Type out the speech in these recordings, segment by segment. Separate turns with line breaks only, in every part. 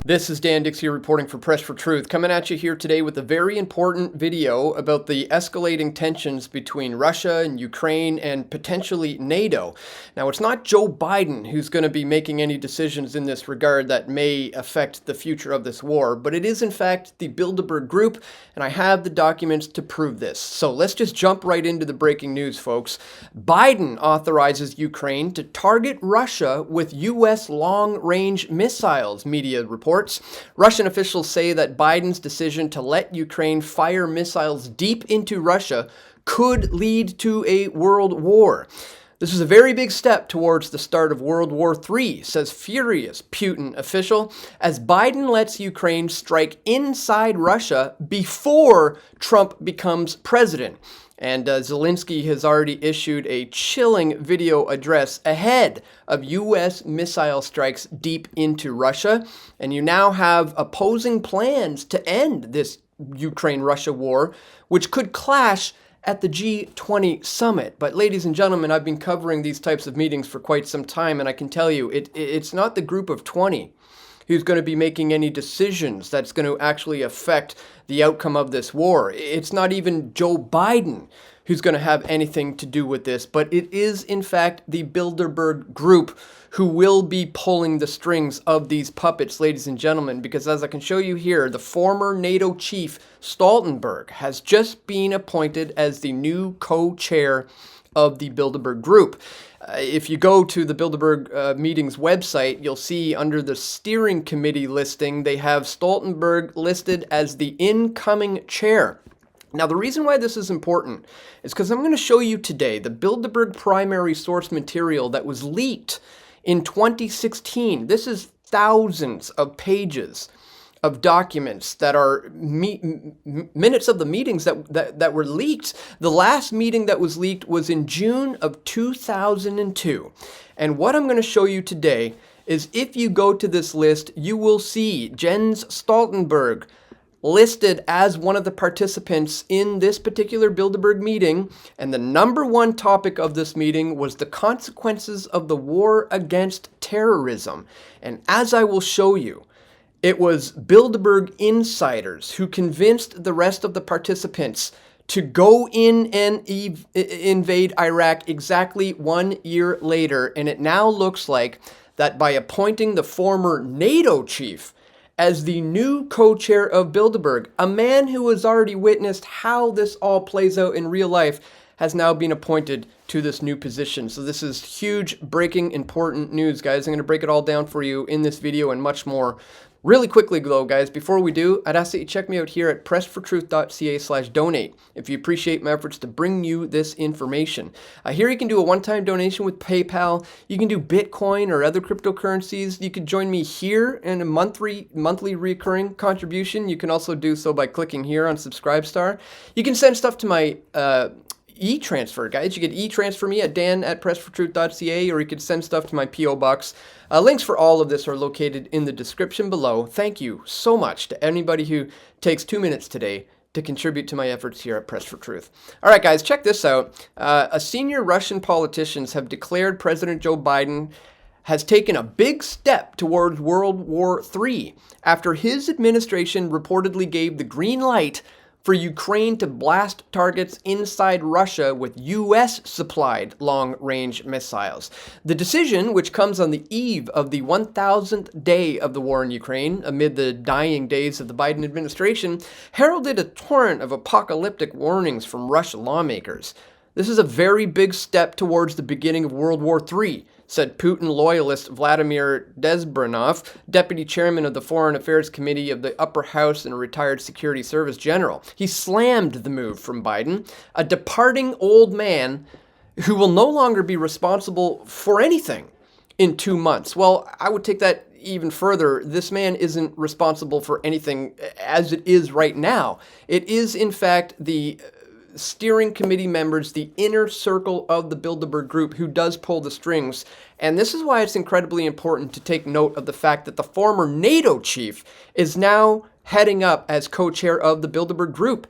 This is Dan Dicks here reporting for Press for Truth, coming at you here today with a very important video about the escalating tensions between Russia and Ukraine and potentially NATO. Now, it's not Joe Biden who's going to be making any decisions in this regard that may affect the future of this war, but it is in fact the Bilderberg Group, and I have the documents to prove this. So let's just jump right into the breaking news, folks. Biden authorizes Ukraine to target Russia with U.S. long-range missiles, media reports. Russian officials say that Biden's decision to let Ukraine fire missiles deep into Russia could lead to a world war. This is a very big step towards the start of World War III, says furious Putin official, as Biden lets Ukraine strike inside Russia before Trump becomes president. And Zelensky has already issued a chilling video address ahead of U.S. missile strikes deep into Russia. And you now have opposing plans to end this Ukraine-Russia war, which could clash at the G20 summit. But ladies and gentlemen, I've been covering these types of meetings for quite some time, and I can tell you, it's not the group of 20 who's going to be making any decisions that's going to actually affect the outcome of this war. It's not even Joe Biden who's going to have anything to do with this, but it is in fact the Bilderberg Group who will be pulling the strings of these puppets, ladies and gentlemen, because as I can show you here, the former NATO chief Stoltenberg has just been appointed as the new co-chair of the Bilderberg Group. If you go to the Bilderberg meetings website, you'll see under the steering committee listing, they have Stoltenberg listed as the incoming chair. Now, the reason why this is important is because I'm going to show you today the Bilderberg primary source material that was leaked in 2016. This is thousands of pages of documents that are minutes of the meetings that were leaked. The last meeting that was leaked was in June of 2002. And what I'm going to show you today is if you go to this list, you will see Jens Stoltenberg listed as one of the participants in this particular Bilderberg meeting, and the number one topic of this meeting was the consequences of the war against terrorism. And as I will show you, it was Bilderberg insiders who convinced the rest of the participants to go in and invade Iraq exactly 1 year later, and it now looks like that by appointing the former NATO chief as the new co-chair of Bilderberg, a man who has already witnessed how this all plays out in real life, has now been appointed to this new position. So this is huge, breaking, important news, guys. I'm going to break it all down for you in this video and much more. Really quickly, though, guys, before we do, I'd ask that you check me out here at pressfortruth.ca/donate if you appreciate my efforts to bring you this information. Here you can do a one-time donation with PayPal. You can do Bitcoin or other cryptocurrencies. You can join me here in a monthly recurring contribution. You can also do so by clicking here on Subscribestar. You can send stuff to my e-transfer, guys. You can e-transfer me at dan@pressfortruth.ca, or you can send stuff to my P.O. box. Links for all of this are located in the description below. Thank you so much to anybody who takes 2 minutes today to contribute to my efforts here at Press for Truth. All right, guys, check this out. A senior Russian politicians have declared President Joe Biden has taken a big step towards World War III after his administration reportedly gave the green light for Ukraine to blast targets inside Russia with U.S.-supplied long-range missiles. The decision, which comes on the eve of the 1,000th day of the war in Ukraine, amid the dying days of the Biden administration, heralded a torrent of apocalyptic warnings from Russian lawmakers. This is a very big step towards the beginning of World War III, said Putin loyalist Vladimir Desbranov, deputy chairman of the Foreign Affairs Committee of the Upper House and a retired security service general. He slammed the move from Biden, a departing old man who will no longer be responsible for anything in 2 months. Well, I would take that even further. This man isn't responsible for anything as it is right now. It is, in fact, the steering committee members, the inner circle of the Bilderberg Group, who does pull the strings. And this is why it's incredibly important to take note of the fact that the former NATO chief is now heading up as co-chair of the Bilderberg Group.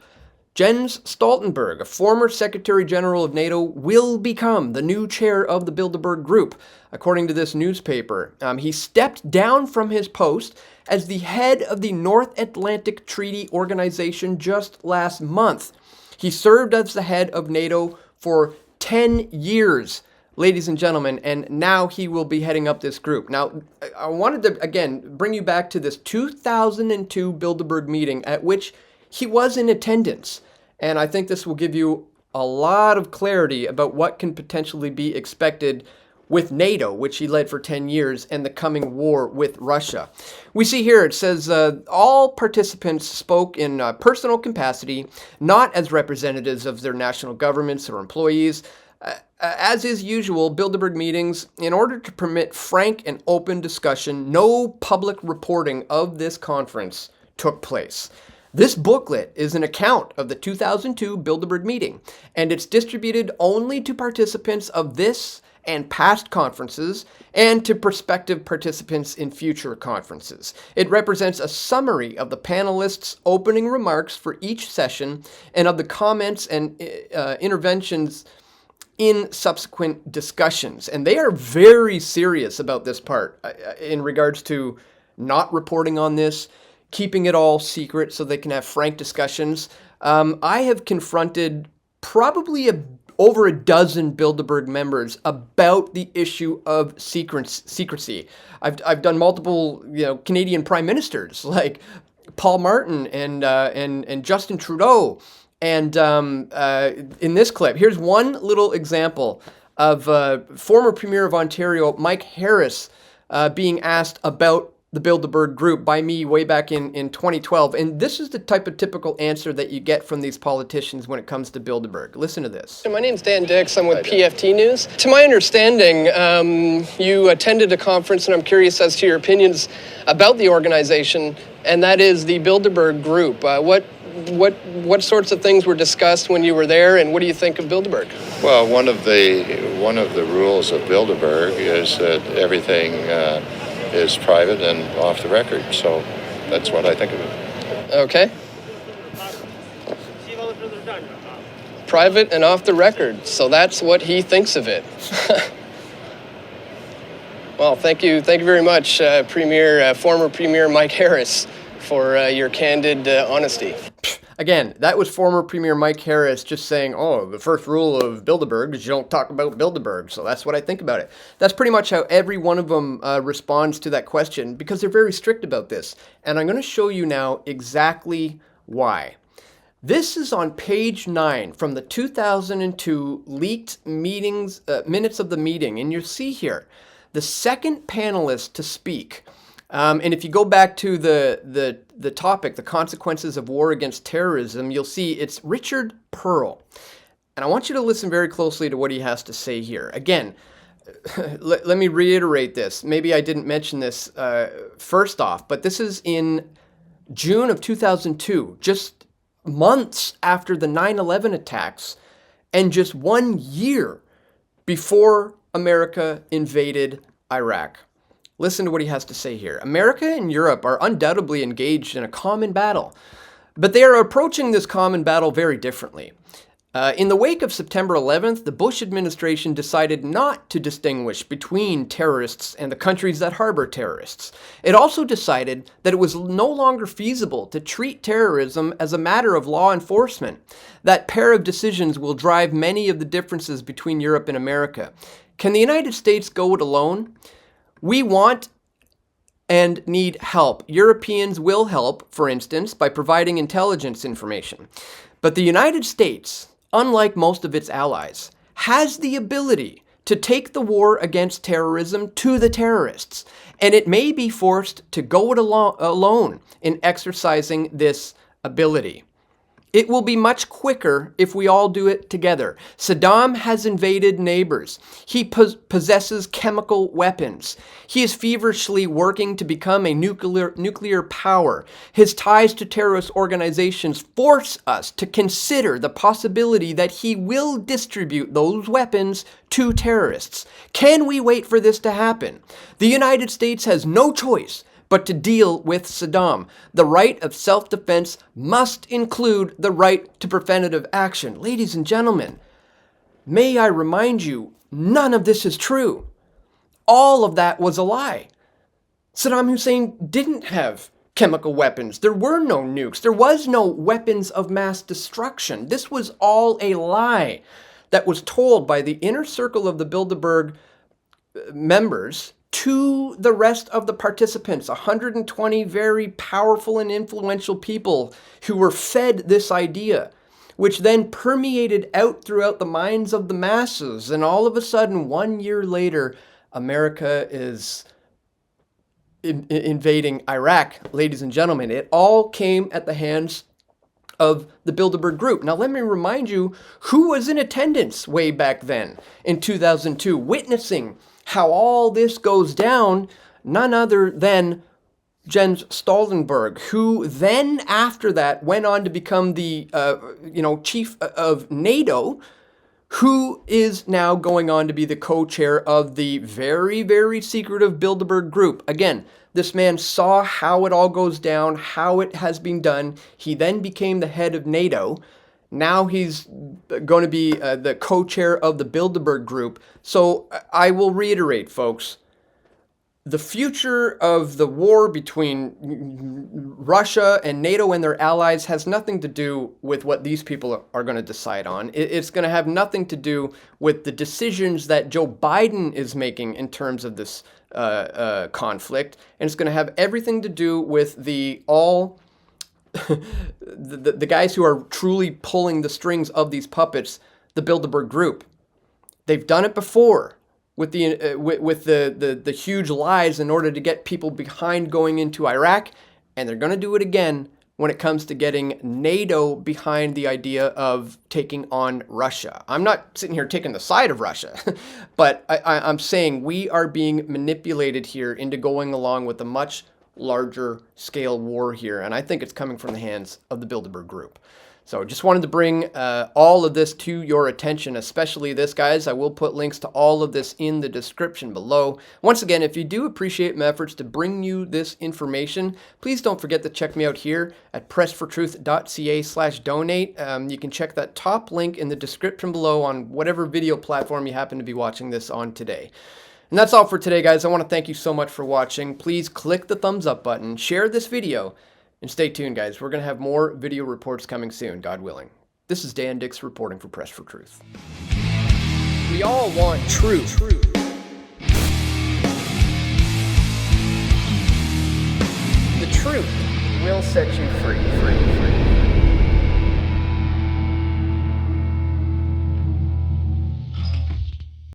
Jens Stoltenberg, a former Secretary General of NATO, will become the new chair of the Bilderberg Group, according to this newspaper. He stepped down from his post as the head of the North Atlantic Treaty Organization just last month. He served as the head of NATO for 10 years, ladies and gentlemen, and now he will be heading up this group. Now, I wanted to, again, bring you back to this 2002 Bilderberg meeting at which he was in attendance. And I think this will give you a lot of clarity about what can potentially be expected with NATO, which he led for 10 years, and the coming war with Russia. We see here, it says, all participants spoke in personal capacity, not as representatives of their national governments or employees. As is usual, Bilderberg meetings, in order to permit frank and open discussion, no public reporting of this conference took place. This booklet is an account of the 2002 Bilderberg meeting, and it's distributed only to participants of this and past conferences and to prospective participants in future conferences. It represents a summary of the panelists' opening remarks for each session and of the comments and interventions in subsequent discussions. And they are very serious about this part in regards to not reporting on this, keeping it all secret so they can have frank discussions. I have confronted probably over a dozen Bilderberg members about the issue of secrecy. I've done multiple, Canadian prime ministers like Paul Martin and Justin Trudeau. And in this clip, here's one little example of former Premier of Ontario Mike Harris being asked about the Bilderberg Group by me way back in 2012. And this is the type of typical answer that you get from these politicians when it comes to Bilderberg. Listen to this.
My name's Dan Dicks. I'm with PFT News. To my understanding, you attended a conference, and I'm curious as to your opinions about the organization, and that is the Bilderberg Group. What sorts of things were discussed when you were there, and what do you think of Bilderberg?
Well, one of the rules of Bilderberg is that everything is private and off the record. So that's what I think of it.
Okay. Private and off the record. So that's what he thinks of it. Well, thank you very much, former Premier Mike Harris, for your candid honesty.
Again, that was former Premier Mike Harris just saying, the first rule of Bilderberg is you don't talk about Bilderberg, so that's what I think about it. That's pretty much how every one of them responds to that question, because they're very strict about this. And I'm going to show you now exactly why. This is on page 9 from the 2002 leaked minutes of the meeting, and you'll see here, the second panelist to speak. And if you go back to the topic, the consequences of war against terrorism, you'll see it's Richard Pearl. And I want you to listen very closely to what he has to say here. Again, let me reiterate this. Maybe I didn't mention this first off, but this is in June of 2002, just months after the 9/11 attacks and just 1 year before America invaded Iraq. Listen to what he has to say here. America and Europe are undoubtedly engaged in a common battle, but they are approaching this common battle very differently. In the wake of September 11th, the Bush administration decided not to distinguish between terrorists and the countries that harbor terrorists. It also decided that it was no longer feasible to treat terrorism as a matter of law enforcement. That pair of decisions will drive many of the differences between Europe and America. Can the United States go it alone? We want and need help. Europeans will help, for instance, by providing intelligence information. But the United States, unlike most of its allies, has the ability to take the war against terrorism to the terrorists, and it may be forced to go it alone in exercising this ability. It will be much quicker if we all do it together. Saddam has invaded neighbors. He possesses chemical weapons. He is feverishly working to become a nuclear power. His ties to terrorist organizations force us to consider the possibility that he will distribute those weapons to terrorists. Can we wait for this to happen? The United States has no choice but to deal with Saddam. The right of self-defense must include the right to preventative action. Ladies and gentlemen, may I remind you, none of this is true. All of that was a lie. Saddam Hussein didn't have chemical weapons. There were no nukes. There was no weapons of mass destruction. This was all a lie that was told by the inner circle of the Bilderberg members to the rest of the participants, 120 very powerful and influential people who were fed this idea, which then permeated out throughout the minds of the masses. And all of a sudden, 1 year later, America is invading Iraq. Ladies and gentlemen, it all came at the hands of the Bilderberg Group. Now, let me remind you who was in attendance way back then in 2002, witnessing how all this goes down. None other than Jens Stoltenberg, who then after that went on to become the chief of NATO, who is now going on to be the co-chair of the very, very secretive Bilderberg Group. Again, this man saw how it all goes down, how it has been done. He then became the head of NATO. Now he's going to be the co-chair of the Bilderberg Group. So I will reiterate, folks, the future of the war between Russia and NATO and their allies has nothing to do with what these people are going to decide on. It's going to have nothing to do with the decisions that Joe Biden is making in terms of this conflict. And it's going to have everything to do with the guys who are truly pulling the strings of these puppets, the Bilderberg Group. They've done it before with the huge lies in order to get people behind going into Iraq, and they're going to do it again when it comes to getting NATO behind the idea of taking on Russia. I'm not sitting here taking the side of Russia, but I'm saying we are being manipulated here into going along with a much larger scale war here, and I think it's coming from the hands of the Bilderberg Group. So just wanted to bring all of this to your attention, especially this, guys. I will put links to all of this in the description below. Once again, if you do appreciate my efforts to bring you this information, please don't forget to check me out here at pressfortruth.ca/donate. You can check that top link in the description below on whatever video platform you happen to be watching this on today. And that's all for today, guys. I want to thank you so much for watching. Please click the thumbs up button, share this video, and stay tuned, guys. We're going to have more video reports coming soon, God willing. This is Dan Dicks reporting for Press for Truth. We all want truth. The truth will set you free.